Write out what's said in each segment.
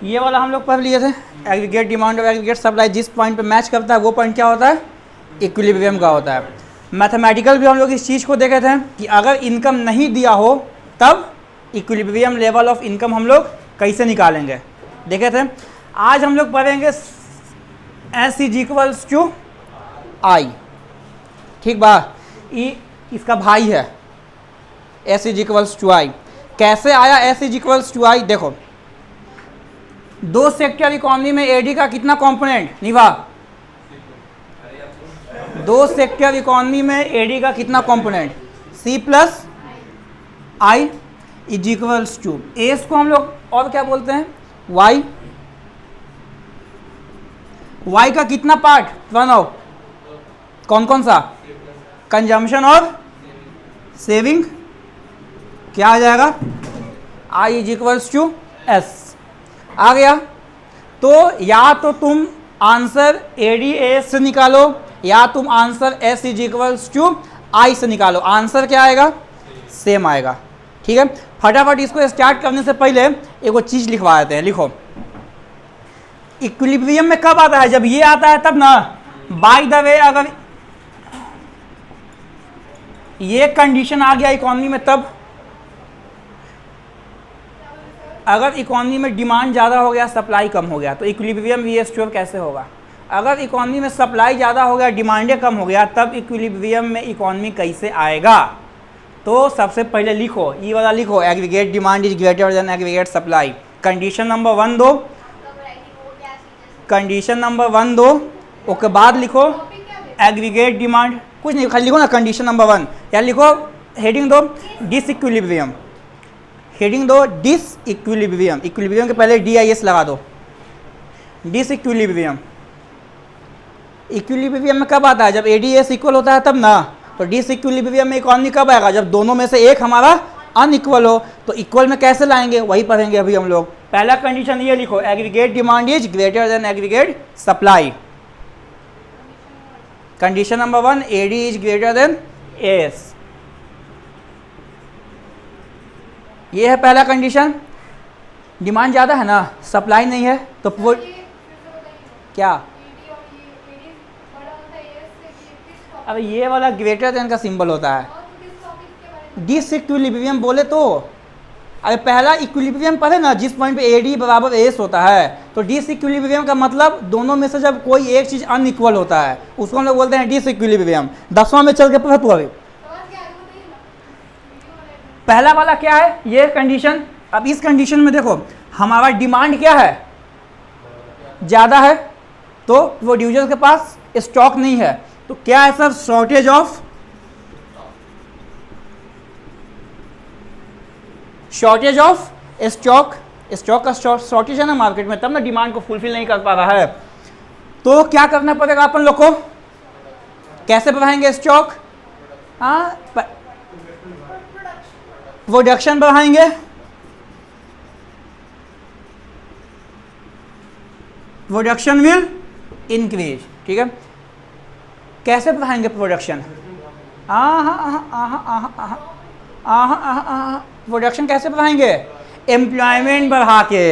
ये वाला हम लोग पढ़ लिए थे, एग्रीगेट डिमांड और एग्रीगेट सप्लाई जिस पॉइंट पे मैच करता है वो पॉइंट क्या होता है, इक्विलिब्रियम का होता है। मैथमेटिकल भी हम लोग इस चीज़ को देखे थे कि अगर इनकम नहीं दिया हो तब इक्विलिब्रियम लेवल ऑफ इनकम हम लोग कैसे निकालेंगे, देखे थे। आज हम लोग पढ़ेंगे एस इज इक्वल्स टू आई, ठीक बा, इसका भाई है एस इज इक्वल्स टू आई। कैसे आया एस इज इक्वल्स टू आई, देखो दो सेक्टर इकोनॉमी में एडी का कितना कंपोनेंट निभा, दो सेक्टर इकोनॉमी में एडी का कितना component, C plus I is equals to S को हम लोग और क्या बोलते हैं वाई, वाई का कितना पार्ट बनाओ, कौन कौन सा, कंजम्पशन और सेविंग, क्या आ जाएगा आई इज इक्वल्स टू एस आ गया। तो या तो तुम आंसर एडी एस से निकालो या तुम answer S is equals to I से निकालो, आंसर क्या आएगा, सेम आएगा, ठीक है। फटाफट इसको स्टार्ट करने से पहले एक चीज लिखवा देते हैं, लिखो इक्विलिब्रियम में कब आता है, जब ये आता है तब ना। बाय द वे अगर ये कंडीशन आ गया इकोनॉमी में तब, अगर इकोनॉमी में डिमांड ज़्यादा हो गया सप्लाई कम हो गया तो इक्विलिब्रियम वी/2 कैसे होगा। अगर इकोनॉमी में सप्लाई ज़्यादा हो गया डिमांडें कम हो गया तब इक्विलिब्रियम में इकोनॉमी कैसे आएगा। तो सबसे पहले लिखो ये वाला लिखो, aggregate demand is greater than aggregate supply. Condition number 1 दो, कंडीशन नंबर 1 दो, उसके बाद लिखो एग्रीगेट डिमांड, कुछ नहीं खाली लिखो ना कंडीशन नंबर 1, या लिखो हेडिंग दो डिसइक्विलिब्रियम, हेडिंग दो डिसइक्विलिब्रियम, इक्विलिब्रियम के पहले DIS लगा दो, डिसइक्विलिब्रियम। इक्विलिब्रियम में कब आता है, जब ADS इक्वल होता है तब ना। तो डिसइक्विलिब्रियम में इकोनॉमी कब आएगा, जब दोनों में से एक हमारा अनइक्वल हो। तो इक्वल में कैसे लाएंगे वही पढ़ेंगे अभी हम लोग। पहला कंडीशन ये लिखो, aggregate demand is greater than aggregate supply. Condition number 1, AD is greater than AS, ये है पहला कंडीशन। डिमांड ज़्यादा है ना, सप्लाई नहीं है तो क्या, अब ये वाला ग्रेटर देन का सिंबल होता है। डिसइक्विलिब्रियम बोले तो अरे पहला इक्विलिब्रियम पढ़े ना, जिस पॉइंट पे AD बराबर AS होता है, तो डिसइक्विलिब्रियम का मतलब दोनों में से जब कोई एक चीज़ अनइक्वल होता है उसको हम लोग बोलते हैं डिसइक्विलिब्रियम। 10वां में चल के पढ़ा तू अभी। पहला वाला क्या है, ये कंडीशन। अब इस कंडीशन में देखो हमारा डिमांड क्या है, ज़्यादा है, तो प्रोड्यूसर के पास स्टॉक नहीं है, तो क्या है sir, shortage of, shortage of stock, stock का शॉर्टेज है ना मार्केट में, तब ना डिमांड को फुलफिल नहीं कर पा रहा है। तो क्या करना पड़ेगा अपन लोग को, कैसे बढ़ाएंगे स्टॉक, प्रोडक्शन बढ़ाएंगे, प्रोडक्शन विल इंक्रीज, ठीक है। कैसे बढ़ाएंगे प्रोडक्शन, प्रोडक्शन कैसे बढ़ाएंगे, एम्प्लॉयमेंट बढ़ा के।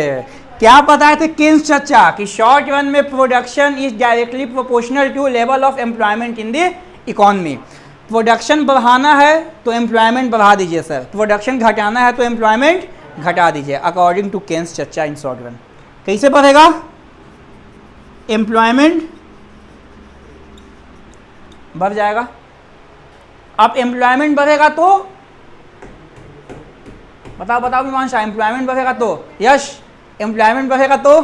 क्या बताए थे किन्स चचा कि शॉर्ट रन में production is directly proportional to level of employment in the economy. Production बढ़ाना है तो एम्प्लॉयमेंट बढ़ा दीजिए सर, प्रोडक्शन घटाना है तो एम्प्लॉयमेंट घटा दीजिए, अकॉर्डिंग टू केन्स चर्चा इन शॉर्ट रन। कैसे बढ़ेगा, एम्प्लॉयमेंट बढ़ जाएगा। अब एम्प्लॉयमेंट बढ़ेगा तो बताओ बताओ मीमांसा, एम्प्लॉयमेंट बढ़ेगा तो यश, एम्प्लॉयमेंट बढ़ेगा तो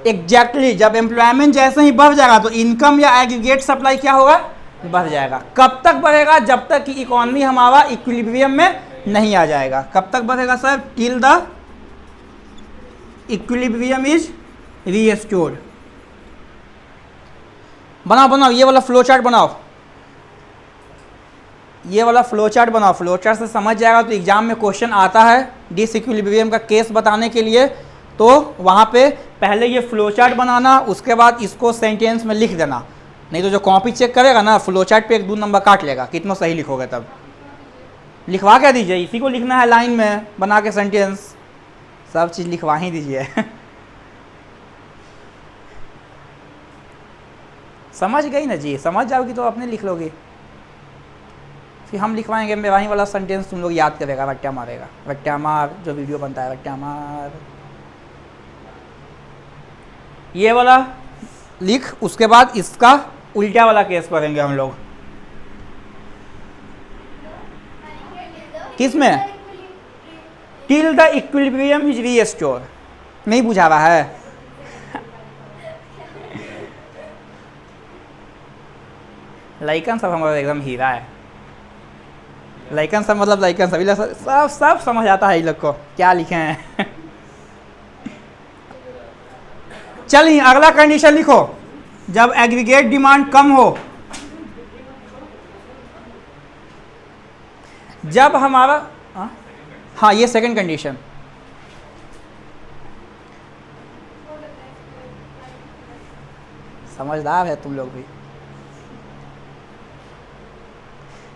एग्जैक्टली जब एम्प्लॉयमेंट जैसे ही बढ़ जाएगा तो इनकम या एग्रीगेट सप्लाई क्या होगा, बढ़ जाएगा। कब तक बढ़ेगा, जब तक कि इकोनॉमी हमारा इक्विलिब्रियम में नहीं आ जाएगा। कब तक बढ़ेगा sir, till the equilibrium is restored. बनाओ बनाओ, ये वाला फ्लो चार्ट बनाओ, ये वाला फ्लो चार्ट बनाओ। फ्लो चार्ट से समझ जाएगा तो एग्जाम में क्वेश्चन आता है डिसइक्विलिब्रियम का केस बताने के लिए, तो वहाँ पे पहले ये फ्लो चार्ट बनाना, उसके बाद इसको सेंटेंस में लिख देना। नहीं तो जो कॉपी चेक करेगा ना फ्लो चार्ट पे 1-2 नंबर काट लेगा, कितना सही लिखोगे। तब लिखवा क्या दीजिए, इसी को लिखना है लाइन में बना के सेंटेंस, सब चीज़ लिखवा ही दीजिए। समझ गई ना जी, समझ जाओगी तो अपने लिख लोगी, फिर हम लिखवाएंगे मैं वहीं वाला सेंटेंस तुम लोग याद करेगा, वट्टा मारेगा, वट्टा मार जो वीडियो बनता है, वट्टा मार। ये वाला लिख, उसके बाद इसका उल्टा वाला केस करेंगे हम लोग। किसमें? Till the equilibrium is restored. नहीं बुझा रहा है? लाइकन सब हमारा एकदम हीरा है। लाइकन सब मतलब लाइकन सब समझ आता है ये लोग को क्या लिखे हैं। चलिए अगला कंडीशन लिखो, जब एग्रीगेट डिमांड कम हो, जब हमारा हाँ ये सेकंड कंडीशन, समझदार है तुम लोग भी।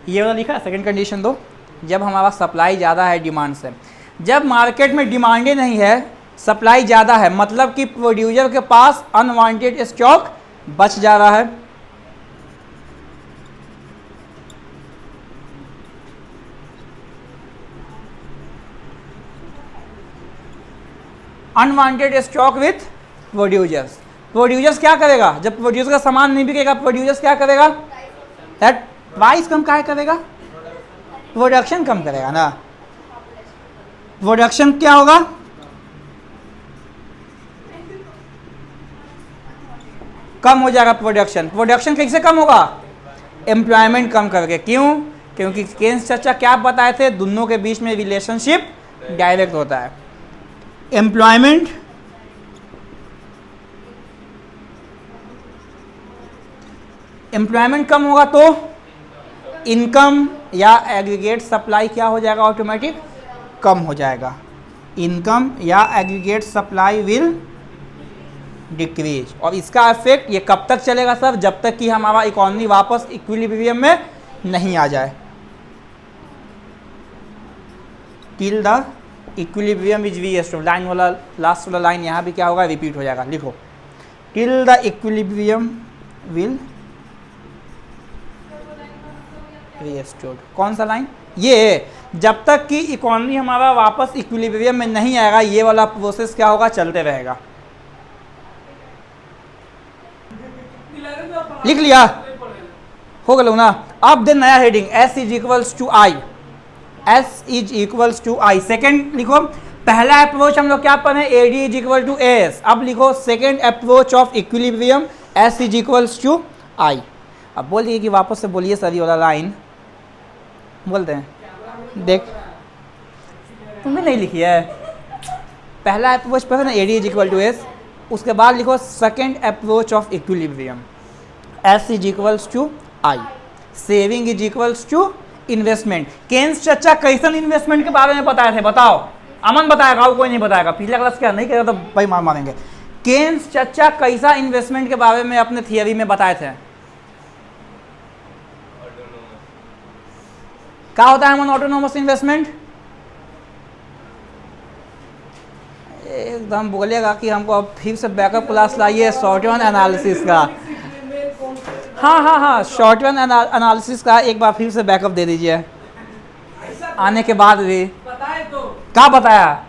ये वाला लिखा है सेकंड कंडीशन दो, जब हमारा सप्लाई ज़्यादा है डिमांड से। जब मार्केट में डिमांड ही नहीं है, सप्लाई ज़्यादा है, मतलब कि प्रोड्यूसर के पास अनवांटेड स्टॉक बच जा रहा है। Unwanted stock with producers. Producers क्या करेगा, जब प्रोड्यूसर का सामान नहीं बिकेगा, प्रोड्यूसर्स क्या करेगा, दैट प्राइस कम क्या करेगा, प्रोडक्शन कम करेगा ना। प्रोडक्शन क्या होगा, कम हो जाएगा प्रोडक्शन। प्रोडक्शन कैसे कम होगा, एम्प्लॉयमेंट कम करके। क्यों? क्योंकि केन्स चाचा क्या बताए थे, दोनों के बीच में रिलेशनशिप डायरेक्ट होता है। एम्प्लॉयमेंट कम होगा तो इनकम या एग्रीगेट सप्लाई क्या हो जाएगा, ऑटोमेटिक कम हो जाएगा। इनकम या एग्रीगेट सप्लाई विल डिक्रीज। और इसका इफेक्ट ये कब तक चलेगा सर, जब तक कि हमारा इकोनॉमी वापस इक्विलिब्रियम में नहीं आ जाए। Till the equilibrium is restored. Line वाला लास्ट वाला लाइन यहाँ भी क्या होगा, रिपीट हो जाएगा। लिखो, till the equilibrium will restored. कौन सा लाइन, ये जब तक कि इकोनॉमी हमारा वापस इक्विलिब्रियम में नहीं आएगा, ये वाला प्रोसेस क्या होगा, चलते रहेगा। लिख लिया, हो गया ना। अब देन नया heading, S is equals to I. S is equals to I. Second लिखो, पहला अप्रोच हम लोग क्या पढ़े, AD is equal to S. अब लिखो second approach of equilibrium, S is equals to I. अब बोल दिए कि वापस से बोलिए सर ये वाला लाइन बोलते हैं। देख तुमने नहीं लिखी है, पहला अप्रोच पढ़े ना, AD is equal to S. उसके बाद लिखो second approach of equilibrium, S is equals to I. Saving is equals to investment. Keynes चाचा कैसन इन्वेस्टमेंट के बारे में बताए थे, बताओ। अमन बताएगा, कोई नहीं बताएगा। पिछला क्लास क्या नहीं करेगा तो भाई मार मारेंगे। केन्स चाचा कैसा इन्वेस्टमेंट के बारे में अपने थियरी में बताए थे, क्या होता है अमन ऑटोनोमस इन्वेस्टमेंट? एकदम बोलेगा कि हमको अब फिर से बैकअप क्लास लाइए शॉर्ट रन एनालिसिस का। हाँ, शॉर्ट रन एनालिसिस का एक बार फिर से बैकअप दे दीजिए आने के बाद भी। क्या बताया,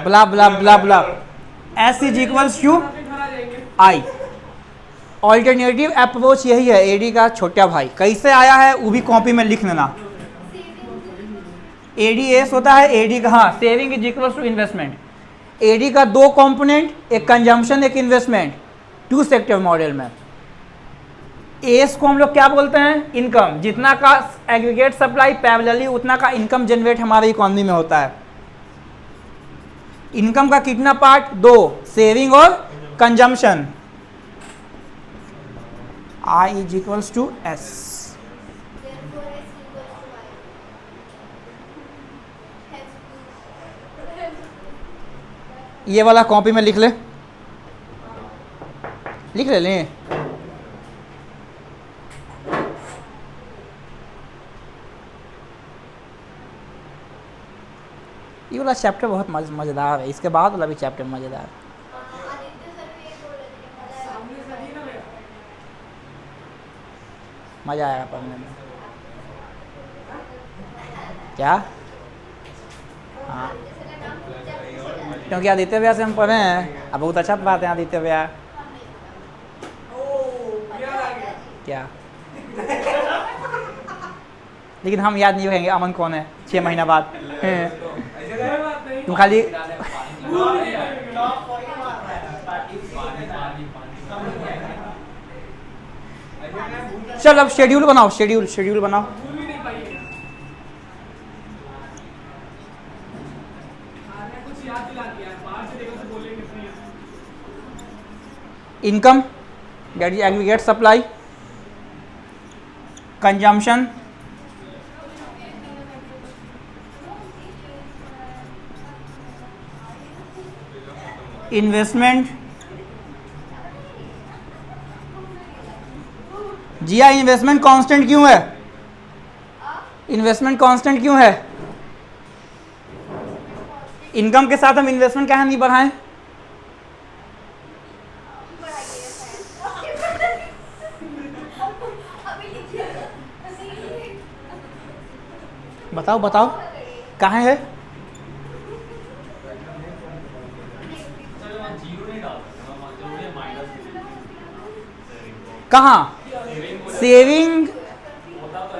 blah blah blah blah. S is equals to I. Alternative approach यही है, एडी का छोटा भाई। कैसे आया है वो भी कॉपी में लिख लेना। एडीएस होता है, एडी का हाँ, saving is equals to investment. AD का दो कंपोनेंट, एक कंजम्पशन एक इन्वेस्टमेंट, टू सेक्टर मॉडल में। एस को हम लोग क्या बोलते हैं? इनकम। जितना का एग्रीगेट सप्लाई पैरेलली उतना का इनकम जनरेट हमारे इकोनॉमी में होता है। इनकम का कितना पार्ट? 2, सेविंग और consumption. I is equals to S. ये वाला कॉपी में लिख ले लें। ये वाला चैप्टर बहुत मज़ेदार है, इसके बाद वाला भी चैप्टर मज़ेदार है। मज़ा आएगा पढ़ने में। क्या? हाँ, क्योंकि आदित्य भैया से हम पढ़े हैं। अब बहुत अच्छा बात है आदित्य भैया। क्या? लेकिन हम याद नहीं रखेंगे अमन कौन है 6 महीना बाद। तुम खाली चल अब शेड्यूल बनाओ, शेड्यूल बनाओ। Income that is aggregate supply, consumption, investment. जिया इन्वेस्टमेंट कांस्टेंट क्यों है? इन्वेस्टमेंट कांस्टेंट क्यों है? इनकम के साथ हम इन्वेस्टमेंट क्या नहीं बढ़ाएं? बताओ कहाँ है? कहाँ? सेविंग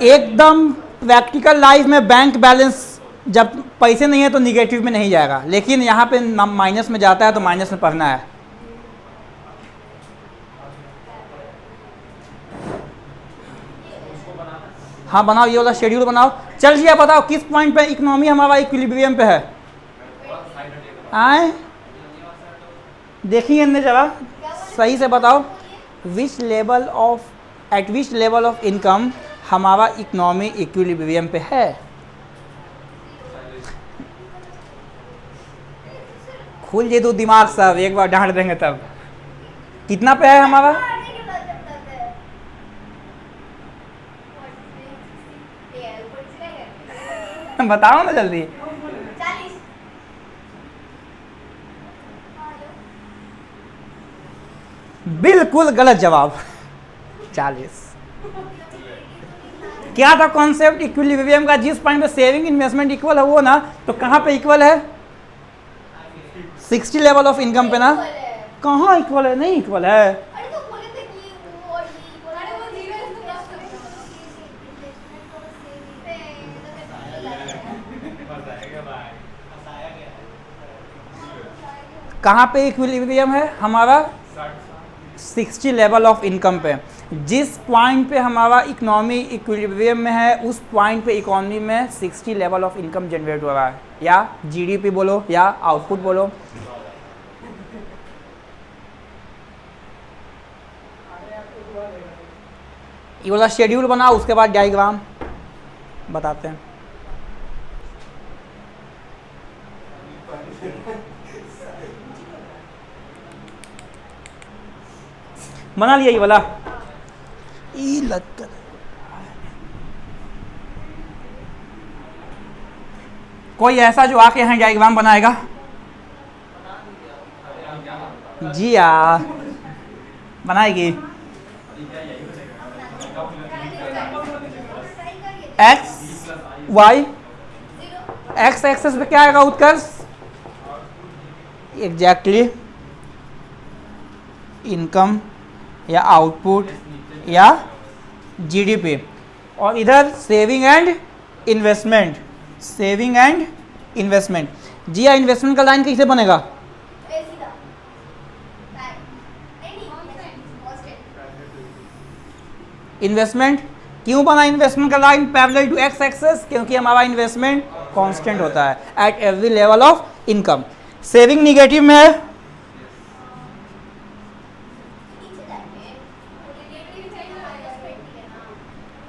एकदम प्रैक्टिकल लाइफ में बैंक बैलेंस जब पैसे नहीं है तो निगेटिव में नहीं जाएगा, लेकिन यहाँ पे माइनस में जाता है तो माइनस में पढ़ना है। हाँ बनाओ, ये वाला शेड्यूल बनाओ। चल जी बताओ किस पॉइंट पे इकोनॉमी हमारा इक्विलिब्रियम पे है? आए देखिए जरा सही से बताओ। Eight which level of income हमारा इकोनॉमी इक्विलिब्रियम पे है? खुल जे तो दिमाग सब एक बार डांट देंगे तब। कितना पे है हमारा? बताओ ना जल्दी। 40। बिल्कुल गलत जवाब। 40। क्या था कॉन्सेप्ट इक्विलिब्रियम का? जिस पॉइंट पे सेविंग इन्वेस्टमेंट इक्वल है वो ना, तो कहाँ पे इक्वल है? 60 लेवल ऑफ इनकम पे ना। कहाँ इक्वल है? नहीं इक्वल है। कहाँ पे इक्विलिब्रियम है हमारा? 60 लेवल ऑफ इनकम पे। जिस पॉइंट पे हमारा इकोनॉमी इक्विलिब्रियम में है उस पॉइंट पे इकोनॉमी में 60 लेवल ऑफ इनकम जनरेट हो रहा है, या जीडीपी बोलो या आउटपुट बोलो। ये वाला शेड्यूल बनाओ, उसके बाद डायग्राम बताते हैं। बना लिया ये वाला? कोई ऐसा जो आके यहाँ डायग्राम बनाएगा? जी यार बनाएगी। एक्स वाई, एक्स एक्सेस पे क्या आएगा उत्कर्ष? एग्जैक्टली इनकम या आउटपुट या जीडीपी, और इधर saving and investment. Saving and investment. G या इन्वेस्टमेंट का लाइन कैसे बनेगा? इन्वेस्टमेंट, क्यों बना इन्वेस्टमेंट का line parallel to x axis? क्योंकि हमारा इन्वेस्टमेंट कांस्टेंट होता है at every level of income. Saving negative में है,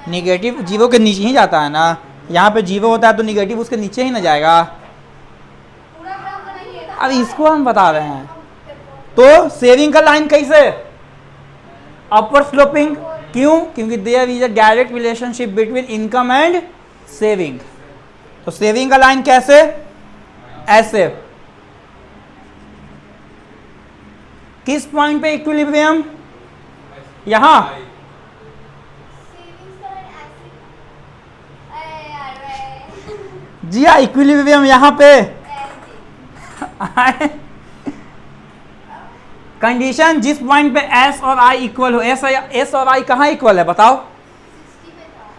निगेटिव जीरो के नीचे ही जाता है ना, यहाँ पे जीरो होता है तो निगेटिव उसके नीचे ही ना जाएगा। अब इसको हम बता रहे हैं। तो सेविंग का लाइन कैसे? अपवर्ड स्लोपिंग, क्यों? क्योंकि there is a direct relationship between income and saving. तो सेविंग का लाइन कैसे? ऐसे। किस पॉइंट पे इक्विलिब्रियम? यहां। जी हाँ, इक्विलिब्रियम यहां पे। कंडीशन जिस पॉइंट पे एस और आई इक्वल हो। एस और आई कहाँ इक्वल है बताओ?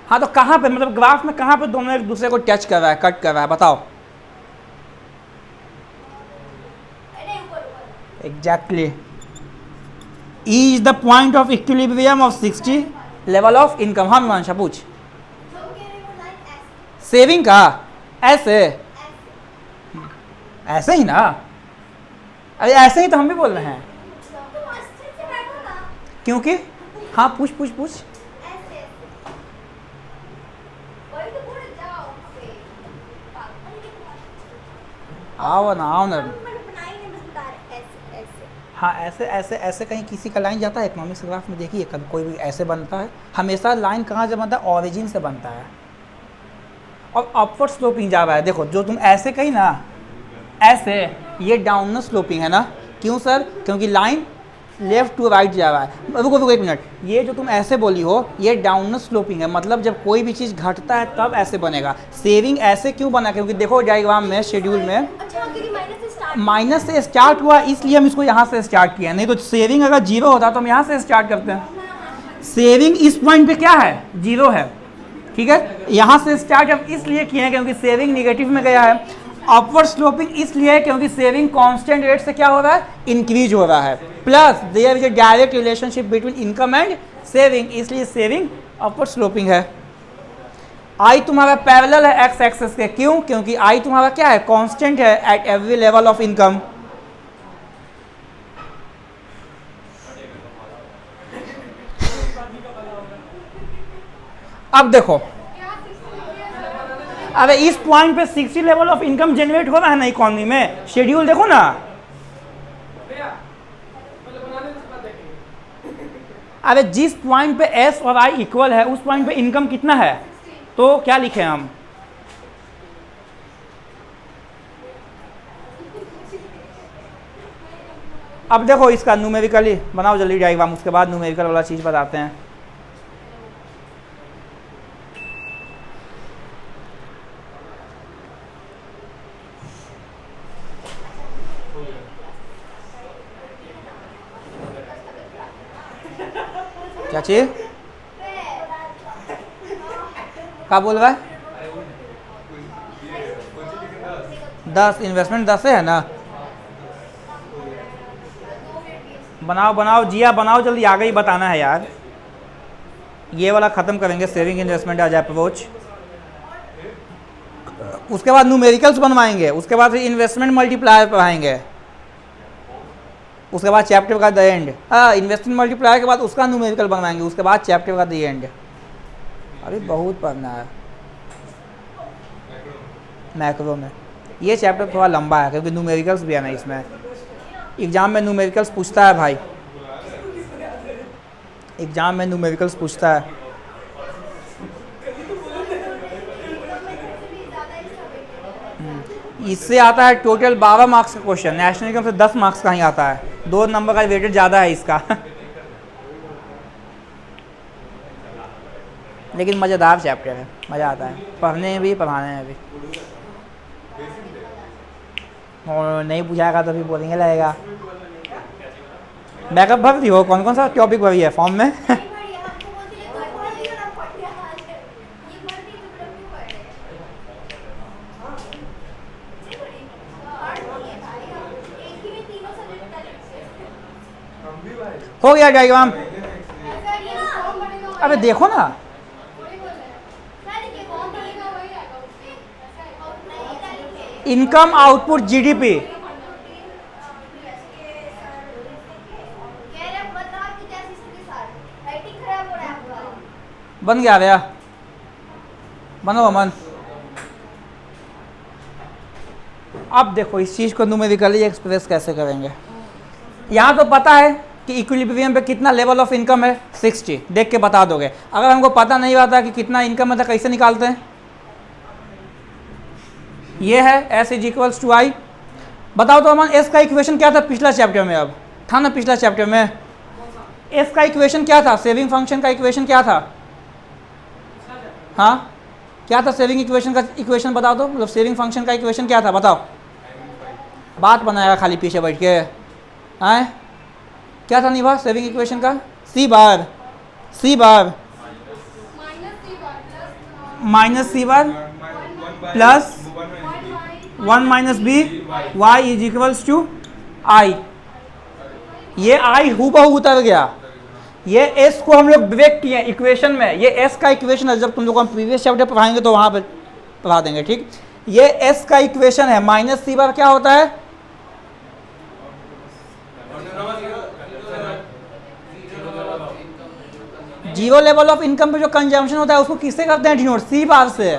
हाँ, तो कहाँ पे, मतलब ग्राफ में कहाँ पे दोनों एक दूसरे को टच कर रहा है, कट कर रहा है, बताओ? Exactly. E is the point of equilibrium of 60 level of income। हाँ मीमांशा पूछ। सेविंग का ऐसे, ऐसे ही ना? अरे ऐसे ही तो हम भी बोल रहे हैं। क्योंकि हाँ, पूछ पूछ पूछ। आओ ना, आओ ना। हाँ, ऐसे ऐसे ऐसे कहीं किसी का लाइन जाता है इकोनॉमिक्स ग्राफ में? देखिए कभी कोई भी ऐसे बनता है? हमेशा लाइन कहाँ से बनता है? ऑरिजिन से बनता है। और अपवर्ड स्लोपिंग जा रहा है। देखो जो तुम ऐसे कही ना, ऐसे, ये डाउनवर्ड स्लोपिंग है ना? क्यों सर? क्योंकि लाइन लेफ्ट टू राइट जा रहा है। रुको रुको एक मिनट, ये जो तुम ऐसे बोली हो ये डाउनवर्ड स्लोपिंग है, मतलब जब कोई भी चीज़ घटता है तब ऐसे बनेगा। सेविंग ऐसे क्यों बना? क्योंकि देखो डायग्राम में, शेड्यूल में माइनस से स्टार्ट हुआ, इसलिए हम इसको यहाँ से स्टार्ट किया। नहीं तो सेविंग अगर जीरो होता तो हम यहाँ से स्टार्ट करते हैं। सेविंग इस पॉइंट पे क्या है? जीरो है, ठीक है? यहाँ से स्टार्ट अब इसलिए किए हैं क्योंकि सेविंग निगेटिव में गया है। अपवर्ड स्लोपिंग इसलिए क्योंकि सेविंग कांस्टेंट रेट से क्या हो रहा है? इंक्रीज हो रहा है। Plus there is a direct relationship between income and saving, इसलिए सेविंग अपवर्ड स्लोपिंग है। आई तुम्हारा पैरेलल है एक्स एक्सेस के, क्यों? क्योंकि आई तुम्हारा क्या है? कांस्टेंट है at every level of income. अब देखो, अरे इस पॉइंट पे 60 लेवल ऑफ इनकम जनरेट हो रहा है ना इकोनॉमी में। शेड्यूल देखो ना, अरे जिस पॉइंट पे एस और आई इक्वल है उस पॉइंट पे इनकम कितना है? तो क्या लिखे हम? अब देखो इसका न्यूमेरिकली बनाओ जल्दी डायग्राम, उसके बाद न्यूमेरिकल वाला चीज बताते हैं। क्या चीज? क्या बोल रहा है? 10 इन्वेस्टमेंट 10 है ना? बनाओ बनाओ जिया, बनाओ जल्दी, आगे ही बताना है यार। ये वाला ख़त्म करेंगे, सेविंग इन्वेस्टमेंट एज अप्रोच। उसके बाद न्यूमेरिकल्स बनवाएंगे, उसके बाद फिर इन्वेस्टमेंट मल्टीप्लायर पढ़ाएंगे, उसके बाद चैप्टर का द एंड। हाँ, इन्वेस्टमेंट मल्टीप्लायर के बाद उसका न्यूमेरिकल बनवाएंगे, उसके बाद चैप्टर का द एंड। अरे बहुत पढ़ना है मैक्रो में। ये चैप्टर थोड़ा लंबा है क्योंकि न्यूमेरिकल्स भी है ना इसमें। एग्जाम में न्यूमेरिकल्स पूछता है भाई, एग्जाम में न्यूमेरिकल्स पूछता है। इससे आता है टोटल 12 मार्क्स का क्वेश्चन, नेशनल इनकम से 10 मार्क्स का ही आता है। 2 नंबर का वेटेज ज़्यादा है इसका। लेकिन मज़ेदार चैप्टर है, मज़ा आता है पढ़ने में भी पढ़ाने में भी। और नहीं बुझाएगा तो भी बोलेंगे लगेगा। बैकअप भर दी हो? कौन कौन सा टॉपिक भरी है फॉर्म में? हो गया डायग्राम। अबे देखो ना, इनकम आउटपुट जीडीपी, बन गया भैया, बनो अमन। अब देखो इस चीज़ को न्यूमेरिकली एक्सप्रेस कैसे करेंगे। यहाँ तो पता है कि इक्विलिब्रियम पे कितना लेवल ऑफ इनकम है, 60, देख के बता दोगे। अगर हमको पता नहीं रहता कि कितना इनकम है तो कैसे निकालते हैं। ये है S इज टू आई। बताओ तो अमन, S का इक्वेशन क्या था पिछला चैप्टर में? अब था ना पिछला चैप्टर में, S का इक्वेशन क्या था? सेविंग फंक्शन का इक्वेशन क्या था? हाँ क्या था सेविंग इक्वेशन का? इक्वेशन बताओ तो, मतलब सेविंग फंक्शन का इक्वेशन क्या था बताओ। बात बनाएगा खाली पीछे बैठ के, आए क्या था निभा सेविंग इक्वेशन का? C bar minus C bar plus 1 minus B Y is equals to I. ये आई हूबहू उतर गया, ये एस को हम लोग ब्रेक किए इक्वेशन में। ये एस का इक्वेशन है, जब तुम लोग हम प्रीवियस चैप्टर पढ़ाएंगे तो वहां पर पढ़ा देंगे, ठीक। ये एस का इक्वेशन है। माइनस सी बार क्या होता है? जीरो लेवल ऑफ इनकम पे जो कंजम्पशन होता है उसको किससे करते हैं डिनोट? सी बार से।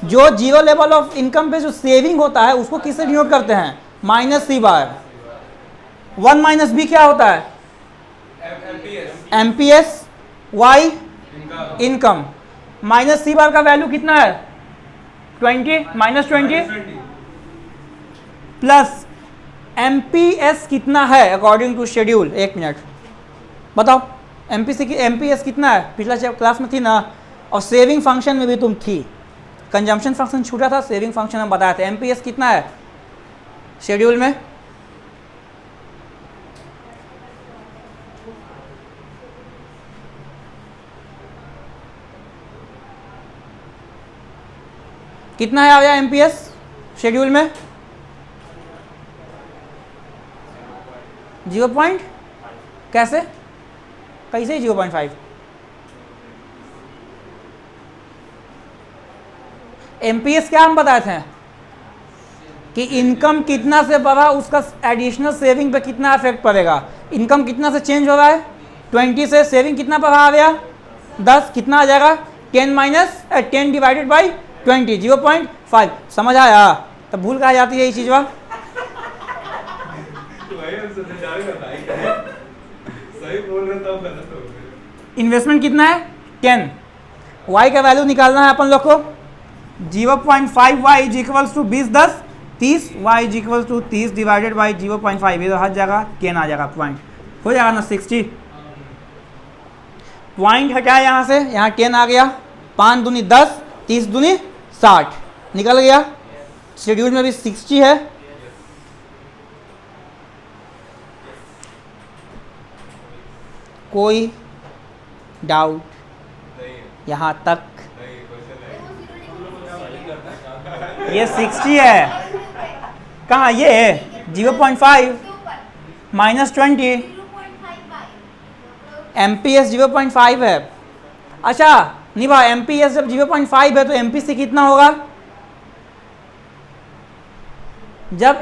जो जीरो लेवल ऑफ इनकम पे जो सेविंग होता है उसको किससे डिनोट करते हैं? Minus C bar. 1 minus B क्या होता है? MPS Y income. Minus C bar का वैल्यू कितना है? 20 माइनस 20 प्लस एमपीएस कितना है अकॉर्डिंग टू शेड्यूल? 1 मिनट बताओ, एमपीएस कितना है? पिछला क्लास में थी ना, और सेविंग फंक्शन में भी तुम थी। कंजम्पशन फंक्शन छूटा था, सेविंग फंक्शन में बताया था। एमपीएस कितना है शेड्यूल में? कितना है आया एमपीएस शेड्यूल में? 0. कैसे 0.5? एमपीएस क्या हम बताए थे कि इनकम कितना से बढ़ा उसका एडिशनल सेविंग पे कितना इफेक्ट पड़ेगा। इनकम कितना से चेंज हो रहा है? 20 से। सेविंग कितना बढ़ा आ गया? 10। कितना आ जाएगा? 10 डिवाइडेड बाई 20, 0.5। समझ आया? तब भूल कहा जाती है ये चीज़। वह इन्वेस्टमेंट कितना है? 10। वाई का वैल्यू निकालना है अपन लोग को। 0.5 Y is equals to 20 10 30, Y is equals to 30 divided by 0.5। ये तो हर जगह 10 आ जाएगा। पॉइंट हो जाएगा ना 60। पॉइंट हटाया यहाँ से, यहाँ 10 आ गया। 5 दूनी 10, 30 दूनी 60 निकल गया। शेड्यूल में भी 60 है। कोई डाउट यहाँ तक? ये 60 है। कहाँ ये है? 0.5 माइनस 20, एमपीएस 0.5 है। अच्छा निभा, एमपीएस जब 0.5 है तो एमपीसी कितना होगा? जब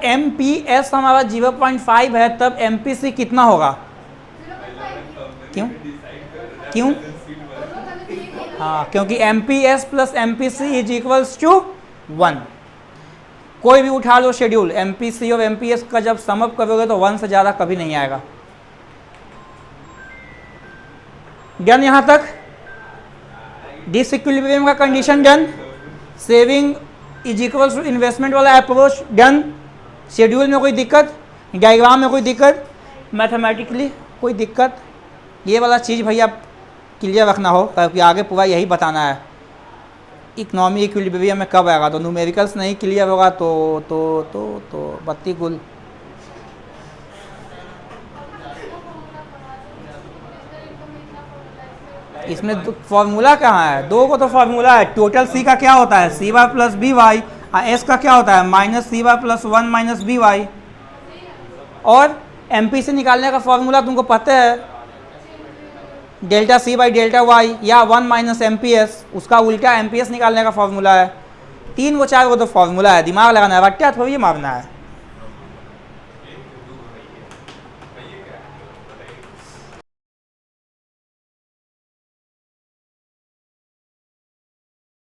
एमपीएस हमारा 0.5 है तब एमपीसी कितना होगा? क्यों? हाँ, क्योंकि MPS plus MPC is equals to 1। कोई भी उठा लो शेड्यूल, एमपीसी और एमपीएस का जब समअप करोगे तो 1 से ज़्यादा कभी नहीं आएगा। डन यहाँ तक? डिसइक्विलिब्रियम का condition done. Saving is equals to investment वाला अप्रोच डन। शेड्यूल में कोई दिक्कत? डायग्राम में कोई दिक्कत? मैथमेटिकली कोई दिक्कत? ये वाला चीज़ भैया क्लियर रखना हो, क्योंकि आगे पूरा यही बताना है इकोनॉमी इक्विलिब्रियम में कब आएगा। तो न्यूमेरिकल्स नहीं क्लियर होगा तो बत्ती गुल। इसमें फॉर्मूला कहाँ है? 2 को तो फॉर्मूला है। टोटल सी का क्या होता है? C Y plus B Y. S का क्या होता है? Minus C Y plus 1 minus B Y. और एमपी से निकालने का फॉर्मूला तुमको पता है? Delta C by delta Y या 1 माइनस एम पी एस, उसका उल्टा एम पी एस निकालने का फॉर्मूला है। 3 वो 4 वो तो फॉर्मूला है, दिमाग लगाना है, रट्टा थोड़ी मारना है।